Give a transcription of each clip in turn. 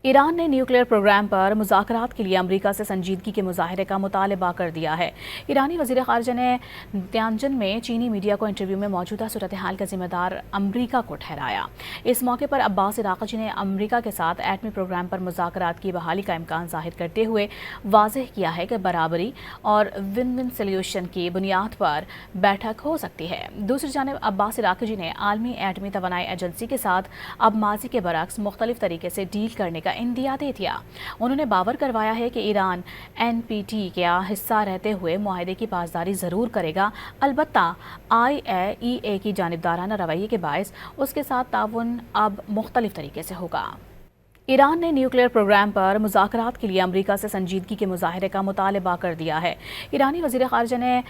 ایران نے nuclear programme پر مذاکرات کے لیے امریکہ سے سنجیدگی کے مظاہرے کا مطالبہ کر دیا ہے۔ ایرانی وزیر خارجہ نے تیانجن میں چینی میڈیا کو انٹرویو میں موجودہ صورتحال کا ذمہ دار امریکہ کو ٹھہرایا۔ اس موقع پر عباس عراقچی نے امریکہ کے ساتھ ایٹمی پروگرام پر مذاکرات کی بحالی کا امکان ظاہر کرتے ہوئے واضح کیا ہے کہ برابری اور ون ون سلیوشن کی بنیاد پر بیٹھک ہو سکتی ہے۔ دوسری جانب عباس عراقچی نے عالمی ایٹمی توانائی ایجنسی کے ساتھ اب ماضی کے برعکس مختلف طریقے سے ڈیل کرنے کا اندیا دے دیا۔ انہوں نے باور کروایا ہے کہ ایران این پی ٹی کا حصہ رہتے ہوئے معاہدے کی پاسداری ضرور کرے گا، البتہ آئی اے ای کی جانبدارانہ رویے کے باعث اس کے ساتھ تعاون اب مختلف طریقے سے ہوگا۔ ایران نے نیوکلیئر پروگرام پر مذاکرات کے لیے امریکہ سے سنجیدگی کے مظاہرے کا مطالبہ کر دیا ہے۔ ایرانی وزیر خارجہ نے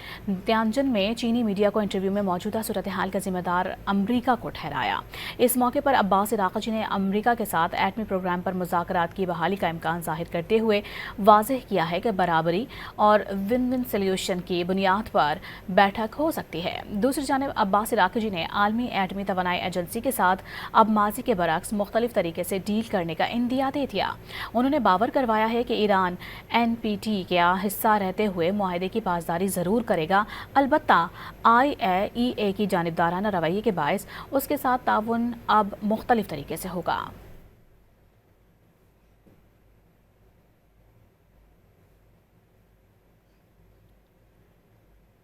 تیانجن میں چینی میڈیا کو انٹرویو میں موجودہ صورتحال کا ذمہ دار امریکہ کو ٹھہرایا۔ اس موقع پر عباس عراقچی نے امریکہ کے ساتھ ایٹمی پروگرام پر مذاکرات کی بحالی کا امکان ظاہر کرتے ہوئے واضح کیا ہے کہ برابری اور ون ون سلیوشن کی بنیاد پر بیٹھک ہو سکتی ہے۔ دوسری جانب عباس عراقچی نے عالمی ایٹمی توانائی ایجنسی کے ساتھ اب ماضی کے برعکس مختلف طریقے سے ڈیل کرنے کا اندیا دے دیا۔ انہوں نے باور کروایا ہے کہ ایران این پی ٹی کا حصہ رہتے ہوئے معاہدے کی پاسداری ضرور کرے گا، البتہ آئی اے ای کی جانبدارانہ رویے کے باعث اس کے ساتھ تعاون اب مختلف طریقے سے ہوگا۔